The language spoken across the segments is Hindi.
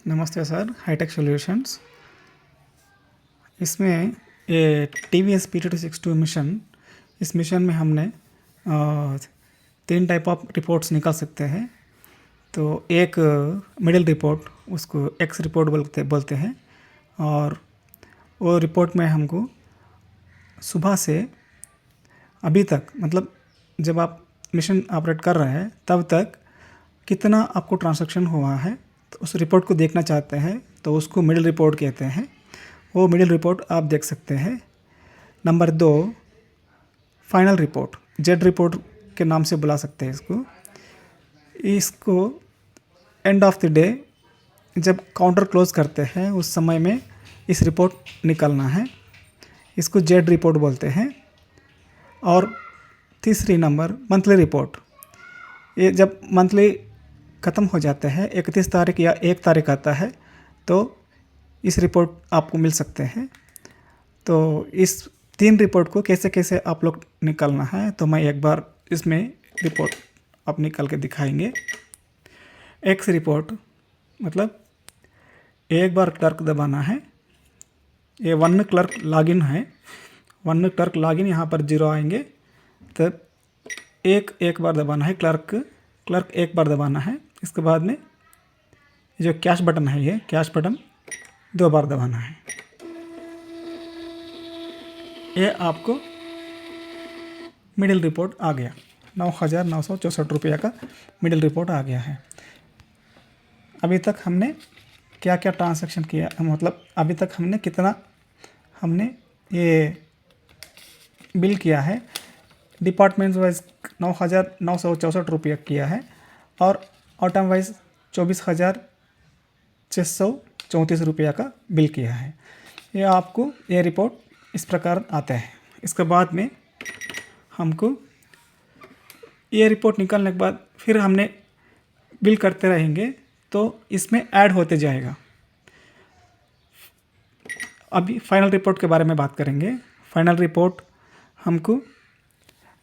नमस्ते सर, हाईटेक सॉल्यूशंस। इसमें ये TVS PT262 मिशन, इस मिशन में हमने 3 टाइप ऑफ रिपोर्ट्स निकाल सकते हैं। तो एक मिडिल रिपोर्ट, उसको एक्स रिपोर्ट बोलते हैं। और वो रिपोर्ट में हमको सुबह से अभी तक, मतलब जब आप मिशन ऑपरेट कर रहे हैं तब तक कितना आपको ट्रांजैक्शन हुआ है, तो उस रिपोर्ट को देखना चाहते हैं तो उसको मिडिल रिपोर्ट कहते हैं। वो मिडिल रिपोर्ट आप देख सकते हैं। Number 2, final report, Z report के नाम से बुला सकते हैं इसको एंड ऑफ द डे जब काउंटर क्लोज करते हैं उस समय में इस रिपोर्ट निकलना है, इसको जेड रिपोर्ट बोलते हैं। और तीसरी नंबर मंथली रिपोर्ट, ये जब मंथली ख़त्म हो जाता है 31 तारीख या 1 तारीख आता है तो इस रिपोर्ट आपको मिल सकते हैं। तो इस 3 रिपोर्ट को कैसे कैसे आप लोग निकालना है तो मैं एक बार इसमें रिपोर्ट आप निकाल के दिखाएंगे। एक्स रिपोर्ट मतलब एक बार क्लर्क दबाना है, ये 1 क्लर्क लॉगिन है, 1 क्लर्क लॉगिन यहाँ पर 0 आएंगे, तब एक बार दबाना है, क्लर्क एक बार दबाना है। इसके बाद में जो कैश बटन है, ये कैश बटन 2 बार दबाना है। ये आपको मिडिल रिपोर्ट आ गया, 9,964 रुपये का मिडिल रिपोर्ट आ गया है। अभी तक हमने क्या क्या ट्रांजैक्शन किया, मतलब अभी तक हमने कितना ये बिल किया है। डिपार्टमेंट वाइज 9,964 रुपये किया है और आइटम वाइज 24,634 रुपये का बिल किया है। ये आपको ये रिपोर्ट इस प्रकार आता है। इसके बाद में हमको ये रिपोर्ट निकालने के बाद फिर हमने बिल करते रहेंगे तो इसमें ऐड होते जाएगा। अभी फाइनल रिपोर्ट के बारे में बात करेंगे। फाइनल रिपोर्ट हमको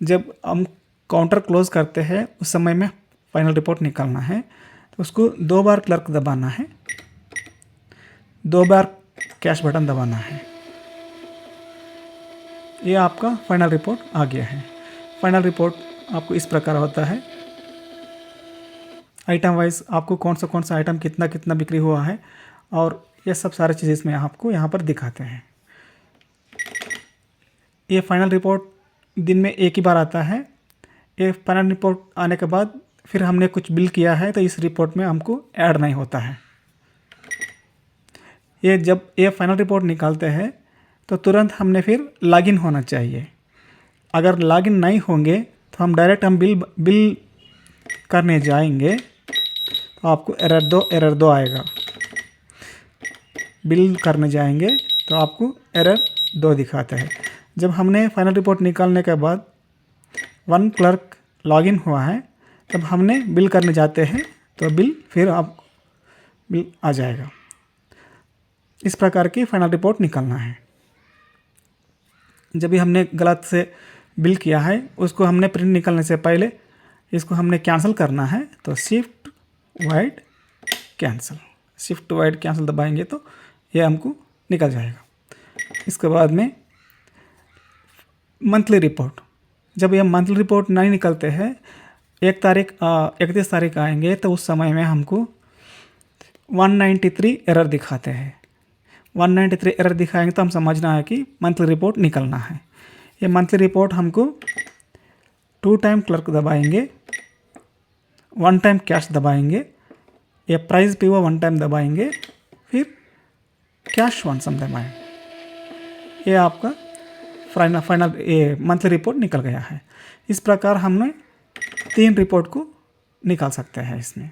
जब हम काउंटर क्लोज करते हैं उस समय में फाइनल रिपोर्ट निकालना है, तो उसको 2 बार क्लर्क दबाना है, 2 बार कैश बटन दबाना है। ये आपका फाइनल रिपोर्ट आ गया है। फाइनल रिपोर्ट आपको इस प्रकार होता है। आइटम वाइज आपको कौन सा आइटम कितना कितना बिक्री हुआ है और ये सब सारी चीज़ें इसमें आपको यहाँ पर दिखाते हैं। ये फाइनल रिपोर्ट दिन में एक ही बार आता है। ये फाइनल रिपोर्ट आने के बाद फिर हमने कुछ बिल किया है तो इस रिपोर्ट में हमको ऐड नहीं होता है। ये जब ये फाइनल रिपोर्ट निकालते हैं तो तुरंत हमने फिर लॉगिन होना चाहिए। अगर लॉगिन नहीं होंगे तो हम डायरेक्ट बिल करने जाएंगे तो आपको एरर दो आएगा। बिल करने जाएंगे तो आपको एरर 2 दिखाता है। जब हमने फाइनल रिपोर्ट निकालने के बाद 1 क्लर्क लॉगिन हुआ है तब हमने बिल करने जाते हैं तो बिल आ जाएगा। इस प्रकार की फाइनल रिपोर्ट निकालना है। जब भी हमने गलत से बिल किया है उसको हमने प्रिंट निकालने से पहले इसको हमने कैंसिल करना है, तो शिफ्ट वाइड कैंसिल दबाएंगे तो ये हमको निकल जाएगा। इसके बाद में मंथली रिपोर्ट, जब ये मंथली रिपोर्ट नहीं निकलते हैं 31 तारीख आएंगे तो उस समय में हमको 193 एरर दिखाते हैं। 193 एरर दिखाएंगे तो हम समझना है कि मंथली रिपोर्ट निकलना है। ये मंथली रिपोर्ट हमको 2 टाइम क्लर्क दबाएंगे, 1 टाइम कैश दबाएंगे, ये प्राइस पे 1 टाइम दबाएंगे, फिर कैश 1 सम दबाएंगे। ये आपका फाइनल ये मंथली रिपोर्ट निकल गया है। इस प्रकार हमने 3 रिपोर्ट को निकाल सकते हैं इसमें।